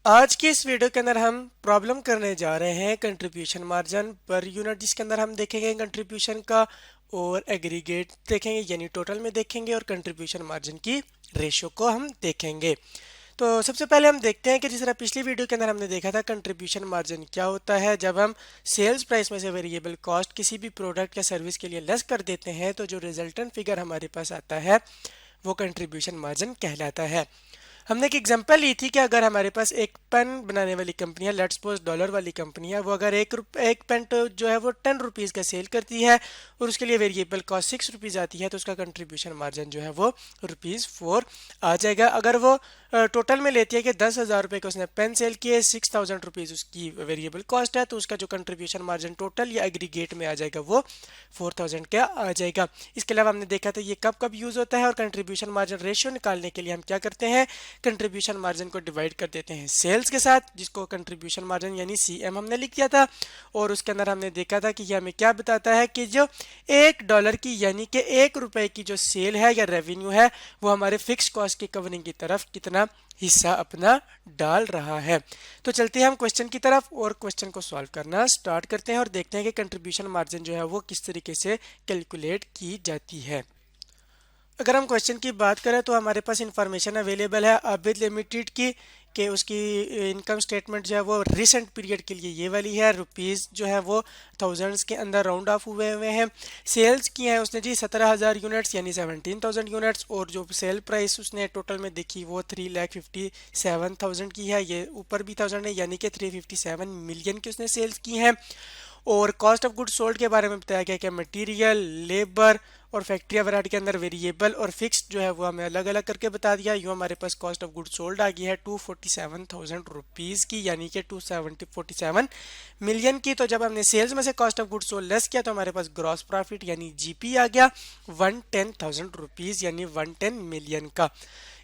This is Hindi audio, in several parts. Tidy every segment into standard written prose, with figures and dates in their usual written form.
आज की इस वीडियो के अंदर हम प्रॉब्लम करने जा रहे हैं कंट्रीब्यूशन मार्जिन पर यूनिट, जिसके अंदर हम देखेंगे कंट्रीब्यूशन का और एग्रीगेट देखेंगे यानी टोटल में देखेंगे, और कंट्रीब्यूशन मार्जिन की रेशियो को हम देखेंगे। तो सबसे पहले हम देखते हैं कि जिस तरह पिछली वीडियो के अंदर हमने देखा था कंट्रीब्यूशन मार्जिन क्या होता है। जब हम सेल्स प्राइस में से वेरिएबल कॉस्ट किसी भी प्रोडक्ट या सर्विस के लिए लेस कर देते हैं तो जो रिजल्टेंट फिगर हमारे पास आता है वो कंट्रीब्यूशन मार्जिन कहलाता है। हमने एक एग्जांपल ली थी कि अगर हमारे पास एक पेन बनाने वाली कंपनी है, लेट्स सपोज डॉलर वाली कंपनी है, वो अगर एक पेन तो जो है वो 10 रुपीज़ का सेल करती है और उसके लिए वेरिएबल कॉस्ट 6 रुपीज़ आती है, तो उसका कंट्रीब्यूशन मार्जिन जो है वो ₹4 आ जाएगा। अगर वो टोटल में लेती है कि 10,000 रुपये का उसने पेन सेल किए, 6,000 रुपीज़ उसकी वेरिएबल कॉस्ट है, तो उसका जो कंट्रीब्यूशन मार्जिन टोटल या एग्रीगेट में आ जाएगा वो 4,000 का आ जाएगा। इसके अलावा हमने देखा था ये कब कब यूज़ होता है, और कंट्रीब्यूशन मार्जिन रेशियो निकालने के लिए हम क्या करते हैं, कंट्रीब्यूशन मार्जिन को डिवाइड कर देते हैं सेल्स के साथ, जिसको कंट्रीब्यूशन मार्जिन यानी सीएम हमने लिख दिया था। और उसके अंदर हमने देखा था कि यह हमें क्या बताता है कि जो $1 की यानी कि ₹1 की जो सेल है या रेवेन्यू है वो हमारे फिक्स कॉस्ट की कवरिंग की तरफ कितना हिस्सा अपना डाल रहा है। तो चलते हैं हम क्वेश्चन की तरफ और क्वेश्चन को सॉल्व करना स्टार्ट करते हैं और देखते हैं कि कंट्रीब्यूशन मार्जिन जो है वो किस तरीके से कैलकुलेट की जाती है। अगर हम क्वेश्चन की बात करें तो हमारे पास इंफॉर्मेशन अवेलेबल है अबिद लिमिटेड की कि उसकी इनकम स्टेटमेंट जो है वो रिसेंट पीरियड के लिए ये वाली है। रुपीज़ जो है वो थाउजेंड्स के अंदर राउंड ऑफ हुए हैं। सेल्स की है उसने जी 17,000 यूनिट्स यानी 17,000 यूनिट्स, और जो सेल प्राइस उसने टोटल में देखी वो 3,57,000 की है, ये ऊपर भी 1000 है यानी कि 357 मिलियन की उसने सेल्स की हैं। और कॉस्ट ऑफ गुड सोल्ड के बारे में बताया गया कि मटेरियल, लेबर और फैक्ट्री ओवरहेड के अंदर वेरिएबल और फिक्स जो है वो हमें अलग अलग करके बता दिया। यूँ हमारे पास कॉस्ट ऑफ गुड सोल्ड आ गई है 247,000 रुपीज़ की यानी कि 247 मिलियन की। तो जब हमने सेल्स में से cost of good sold less किया तो हमारे पास ग्रॉस प्रॉफिट यानी जीपी आ गया 110,000 रुपीज़ यानी 110 मिलियन का।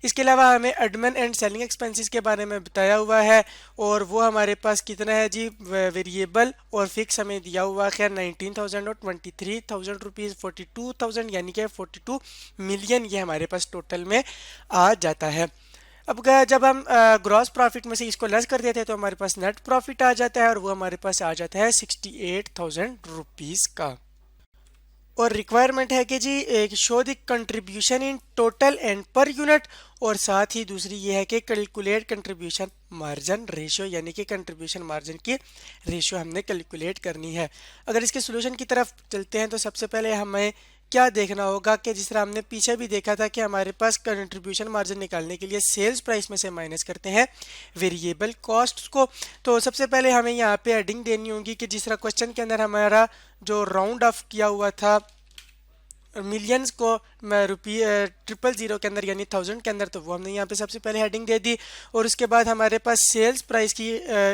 इसके अलावा हमें एडमिन एंड सेलिंग एक्सपेंसेस के बारे में बताया हुआ है, और वो हमारे पास कितना है जी, वेरिएबल और फिक्स हमें दिया हुआ है 19,000 और 23,000 रुपीज़ 42,000 यानी कि 42 मिलियन ये हमारे पास टोटल में आ जाता है। अब जब हम ग्रॉस प्रॉफिट में से इसको लेस कर देते हैं तो हमारे पास नेट प्रॉफिट आ जाता है, और वो हमारे पास आ जाता है 68,000 रुपीज़ का। और रिक्वायरमेंट है कि जी एक show the contribution in total and per unit, और साथ ही दूसरी ये है कि कैलकुलेट कंट्रीब्यूशन मार्जिन रेशियो यानी कि कंट्रीब्यूशन मार्जिन की रेशियो हमने कैलकुलेट करनी है। अगर इसके सोल्यूशन की तरफ चलते हैं तो सबसे पहले हमें क्या देखना होगा कि जिस तरह हमने पीछे भी देखा था कि हमारे पास कंट्रीब्यूशन मार्जिन निकालने के लिए सेल्स प्राइस में से माइनस करते हैं वेरिएबल कॉस्ट को। तो सबसे पहले हमें यहाँ पे हेडिंग देनी होगी कि जिस तरह क्वेश्चन के अंदर हमारा जो राउंड ऑफ किया हुआ था मिलियंस को ₹000 के अंदर यानी 1000 के अंदर, तो वो हमने यहाँ पे सबसे पहले हेडिंग दे दी। और उसके बाद हमारे पास सेल्स प्राइस की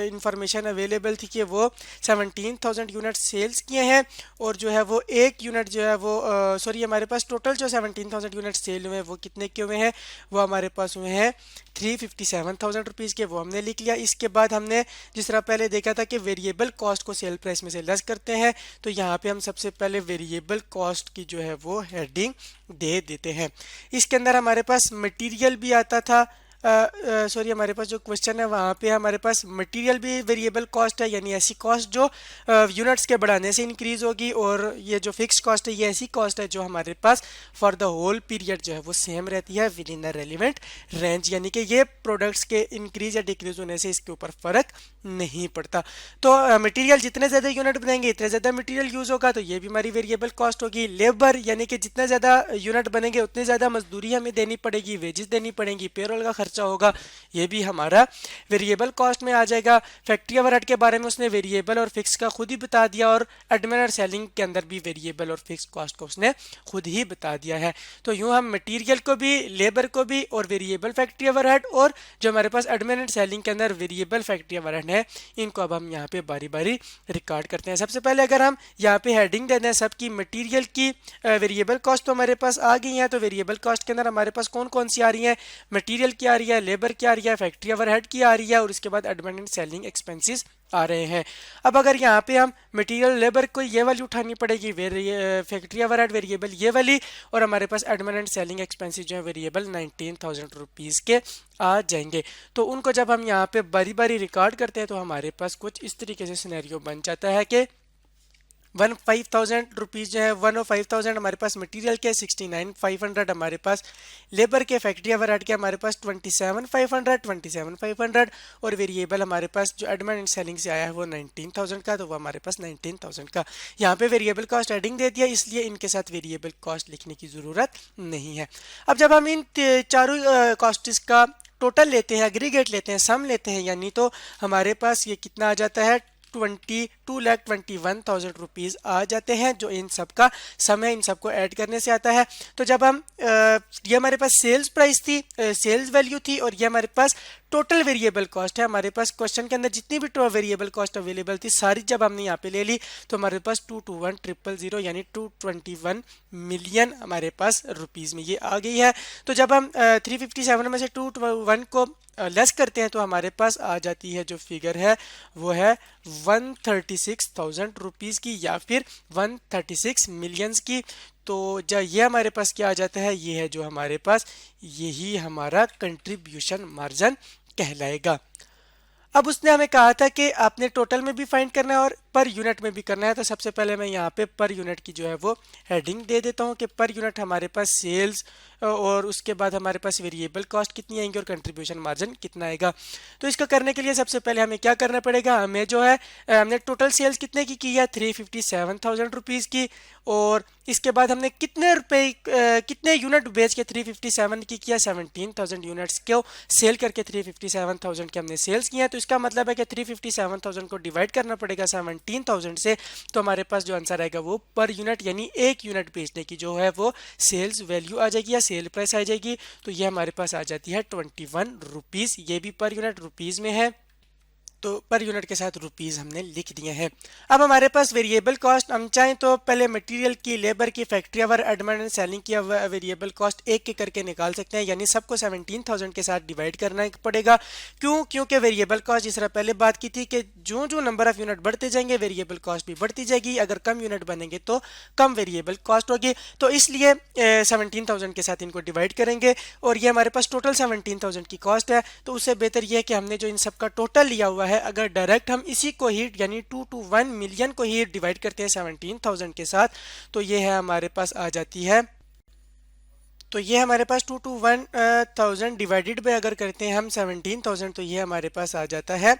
इंफॉर्मेशन अवेलेबल थी कि वो 17,000 यूनिट सेल्स किए हैं, और जो है वो एक यूनिट जो है वो सॉरी हमारे पास टोटल जो 17,000 यूनिट सेल हुए हैं वो कितने के हुए हैं, वो हमारे पास हुए हैं 357,000 रुपीज़ के, वो हमने लिख लिया। इसके बाद हमने जिस तरह पहले देखा था कि वेरिएबल कॉस्ट को सेल प्राइस में से लेस करते हैं, तो यहाँ पे हम सबसे पहले वेरिएबल कॉस्ट की जो है वो हेडिंग दे देते हैं। इसके अंदर हमारे पास मटेरियल भी आता था, सॉरी हमारे पास जो क्वेश्चन है वहाँ पे हमारे पास मटेरियल भी वेरिएबल कॉस्ट है, यानी ऐसी कॉस्ट जो यूनिट्स के बढ़ाने से इंक्रीज होगी, और ये जो फिक्स कॉस्ट है ये ऐसी कॉस्ट है जो हमारे पास फॉर द होल पीरियड जो है वो सेम रहती है with in the relevant range, यानी कि ये प्रोडक्ट्स के इंक्रीज या डिक्रीज होने से इसके ऊपर फर्क नहीं पड़ता। तो मटेरियल जितने ज़्यादा यूनिट बनेंगे इतने ज़्यादा मटेरियल यूज़ होगा, तो ये भी हमारी वेरिएबल कॉस्ट होगी। लेबर यानी कि जितने ज़्यादा यूनिट बनेंगे उतनी ज़्यादा मजदूरी हमें देनी पड़ेगी, वेजेस देनी पड़ेंगी, पेरोल का खर्चा होगा, ये भी हमारा वेरिएबल कॉस्ट में आ जाएगा। फैक्ट्री ओवरहेड के बारे में उसने वेरिएबल और फिक्स का खुद ही बता दिया, और एडमिन और सेलिंग के अंदर भी वेरिएबल और फिक्स कॉस्ट को उसने खुद ही बता दिया है। तो यूं हम मटेरियल को भी, लेबर को भी, और वेरिएबल फैक्ट्री ओवरहेड, और जो हमारे पास एडमिन एंड सेलिंग के अंदर वेरिएबल फैक्ट्री ओवरहेड है, इनको अब हम यहाँ पे बारी बारी रिकॉर्ड करते हैं। सबसे पहले अगर हम यहाँ पे हेडिंग दे दें सबकी मटेरियल की वेरिएबल कॉस्ट तो हमारे पास आ गई है, तो वेरिएबल कॉस्ट के अंदर हमारे पास कौन कौन सी आ रही है, मटेरियल की आ रही है, लेबर की आ रही है, फैक्ट्री ओवरहेड की आ रही है और उसके बाद एडमिन एंड सेलिंग एक्सपेंसेस आ रहे हैं। अब अगर यहाँ पे हम मटेरियल लेबर को ये वाली उठानी पड़ेगी, फैक्ट्री ओवरहेड वेरिएबल ये वाली, और हमारे पास एडमिन एंड सेलिंग एक्सपेंसेस जो है वेरिएबल 19,000 रुपीज़ के आ जाएंगे। तो उनको जब हम यहाँ पे बारी बारी रिकॉर्ड करते हैं तो हमारे पास कुछ इस तरीके से सिनेरियो बन जाता है कि 15,000 रुपीज़ जो है 105,000 हमारे पास मटेरियल के, 69,500 हमारे पास लेबर के, फैक्ट्री ओवरहेड के हमारे पास 27,500 और वेरिएबल हमारे पास जो एडमिन एंड सेलिंग से आया है वो 19,000 का, तो वो हमारे पास 19,000 का। यहाँ पे वेरिएबल कॉस्ट एडिंग दे दिया, इसलिए इनके साथ वेरिएबल कॉस्ट लिखने की ज़रूरत नहीं है। अब जब हम इन चारों कॉस्ट्स का टोटल लेते हैं, एग्रीगेट लेते हैं, सम लेते हैं, यानी तो हमारे पास ये कितना आ जाता है 22,21,000 रुपीज़ आ जाते हैं, जो इन सब का सम है, इन सबको ऐड करने से आता है। तो जब हम ये हमारे पास सेल्स प्राइस थी, सेल्स वैल्यू थी, और ये हमारे पास टोटल वेरिएबल कॉस्ट है। हमारे पास क्वेश्चन के अंदर जितनी भी वेरिएबल कॉस्ट अवेलेबल थी सारी जब हमने यहाँ पे ले ली तो हमारे पास 221,000 यानी 221 मिलियन हमारे पास रुपीज़ में ये आ गई है। तो जब हम 357 में से 221 को लेस करते हैं तो हमारे पास आ जाती है जो फिगर है वो है 136,000 रुपीज़ की या फिर 136 मिलियंस की। तो जब ये हमारे पास क्या आ जाता है, ये है जो हमारे पास यही हमारा कंट्रीब्यूशन मार्जिन कहलाएगा। अब उसने हमें कहा था कि आपने टोटल में भी फाइंड करना है और पर यूनिट में भी करना है। तो सबसे पहले मैं यहाँ पे पर यूनिट की जो है वो हेडिंग दे देता हूँ कि पर यूनिट हमारे पास सेल्स और उसके बाद हमारे पास वेरिएबल कॉस्ट कितनी आएंगी और कंट्रीब्यूशन मार्जिन कितना आएगा। तो इसको करने के लिए सबसे पहले हमें क्या करना पड़ेगा, हमें जो है हमने टोटल सेल्स कितने की है 357,000 रुपीज़ की, और इसके बाद हमने कितने यूनिट बेच के 357 की किया 17,000 यूनिट्स को सेल करके 357,000 के हमने सेल्स किए हैं। तो इसका मतलब है कि 357,000 को डिवाइड करना पड़ेगा 17,000 से, तो हमारे पास जो आंसर आएगा वो पर यूनिट यानी एक यूनिट बेचने की जो है वो सेल्स वैल्यू आ जाएगी या सेल प्राइस आ जाएगी। तो ये हमारे पास आ जाती है 21 रुपीज़, ये भी पर यूनिट रुपीज़ में है, तो पर यूनिट के साथ रुपीज़ हमने लिख दिए हैं। अब हमारे पास वेरिएबल कॉस्ट, हम चाहें तो पहले मटेरियल की, लेबर की, factory over admin and selling की वेरिएबल कॉस्ट एक के करके निकाल सकते हैं, यानी सबको 17,000 के साथ डिवाइड करना पड़ेगा। क्योंकि वेरिएबल कॉस्ट जिस तरह पहले बात की थी कि जो जो नंबर ऑफ यूनिट बढ़ते जाएंगे वेरिएबल कॉस्ट भी बढ़ती जाएगी, अगर कम यूनिट बनेंगे तो कम वेरिएबल कॉस्ट होगी। तो इसलिए 17,000 के साथ इनको डिवाइड करेंगे और ये हमारे पास टोटल 17,000 की कॉस्ट है। तो उससे बेहतर ये है कि हमने जो इन सब का टोटल लिया हुआ है, अगर डायरेक्ट हम इसी को ही यानी 221 मिलियन को ही डिवाइड करते हैं 17,000 के साथ, तो ये है हमारे पास आ जाती है, तो ये हमारे पास 221,000 डिवाइडेड बाय अगर करते हैं हम 17,000 तो ये हमारे पास आ जाता है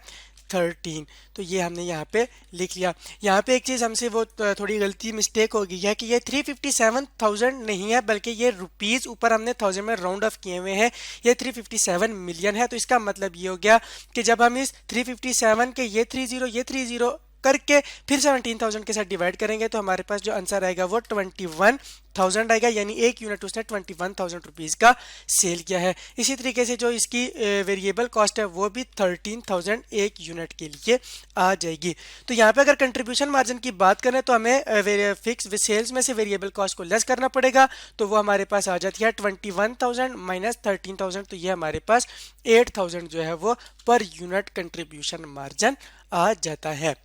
13। तो ये हमने यहाँ पे लिख लिया। यहाँ पे एक चीज़ हमसे वो थोड़ी गलती मिस्टेक हो गई है कि ये 357,000 नहीं है बल्कि ये रुपीज़ ऊपर हमने 1000 में राउंड ऑफ किए हुए हैं, ये 357 मिलियन है। तो इसका मतलब ये हो गया कि जब हम इस 357 के ये 30 करके फिर 17,000 के साथ डिवाइड करेंगे तो हमारे पास जो आंसर आएगा वो 21,000 आएगा, यानी एक यूनिट उसने 21,000 रुपीज़ का सेल किया है। इसी तरीके से जो इसकी वेरिएबल कॉस्ट है वो भी 13,000 एक यूनिट के लिए आ जाएगी। तो यहाँ पे अगर कंट्रीब्यूशन मार्जिन की बात करें तो हमें फिक्स सेल्स में से वेरिएबल कॉस्ट को लेस करना पड़ेगा, तो वो हमारे पास आ जाती है 21,000 माइनस 13,000, तो ये हमारे पास 8,000 जो है वो पर यूनिट कंट्रीब्यूशन मार्जिन आ जाता है।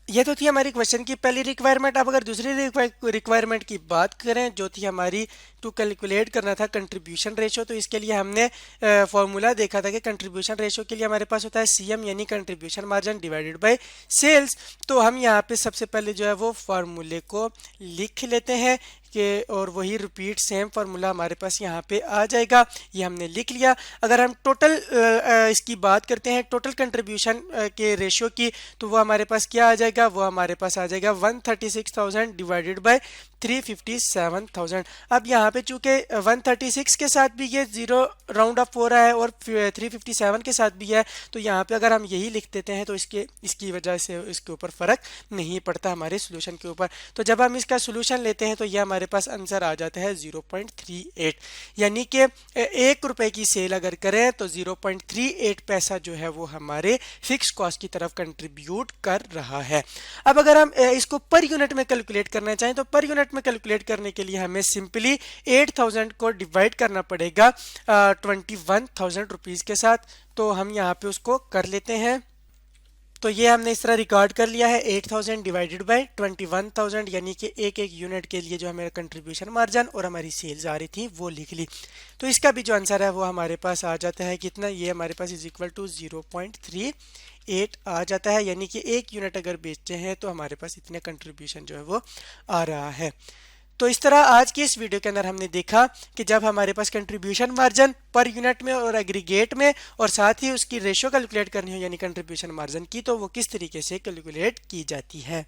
ये तो थी हमारी क्वेश्चन की पहली रिक्वायरमेंट। अब अगर दूसरी रिक्वायरमेंट की बात करें जो थी हमारी टू कैलकुलेट करना था कंट्रीब्यूशन रेशो, तो इसके लिए हमने फॉर्मूला देखा था कि कंट्रीब्यूशन रेशो के लिए हमारे पास होता है सीएम यानी contribution margin divided by sales. तो हम यहाँ पे सबसे पहले जो है वो फार्मूले को लिख लेते हैं कि और वही रिपीट सेम फार्मूला हमारे पास यहाँ पे आ जाएगा, ये हमने लिख लिया। अगर हम टोटल इसकी बात करते हैं टोटल कंट्रीब्यूशन के रेशियो की, तो वो हमारे पास क्या आ जाएगा, वो हमारे पास आ जाएगा 136,000 डिवाइडेड बाय 357,000। अब यहाँ पे चूंकि 136 के साथ भी ये जीरो राउंड अप हो रहा है और 357 के साथ भी है, तो यहाँ पे अगर हम यही लिख देते हैं तो इसकी वजह से इसके ऊपर फ़र्क नहीं पड़ता हमारे सोल्यूशन के ऊपर। तो जब हम इसका सोल्यूशन लेते हैं तो ये हमारे हमारे पास आंसर आ जाता है 0.38। यानी कि 1 रुपए की सेल अगर करें तो 0.38 पैसा जो है वो हमारे फिक्स कॉस्ट की तरफ कंट्रीब्यूट कर रहा है। अब अगर हम इसको पर यूनिट में कैलकुलेट करना चाहें तो पर यूनिट में कैलकुलेट करने के लिए हमें सिंपली 8000 को डिवाइड करना पड़ेगा 21,000 रुपीज़ के साथ। तो हम यहाँ पे उसको कर लेते हैं। तो ये हमने इस तरह रिकॉर्ड कर लिया है 8000 डिवाइडेड बाय 21,000, यानी कि एक एक यूनिट के लिए जो हमारा कंट्रीब्यूशन मार्जिन और हमारी सेल्स आ रही थी वो लिख ली। तो इसका भी जो आंसर है वो हमारे पास आ जाता है कितना, ये हमारे पास इज इक्वल टू 0.38 आ जाता है। यानी कि एक यूनिट अगर बेचते हैं तो हमारे पास इतने कंट्रीब्यूशन जो है वो आ रहा है। तो इस तरह आज की इस वीडियो के अंदर हमने देखा कि जब हमारे पास कंट्रीब्यूशन मार्जिन पर यूनिट में और एग्रीगेट में और साथ ही उसकी रेशियो कैलकुलेट करनी हो यानी कंट्रीब्यूशन मार्जिन की, तो वो किस तरीके से कैलकुलेट की जाती है।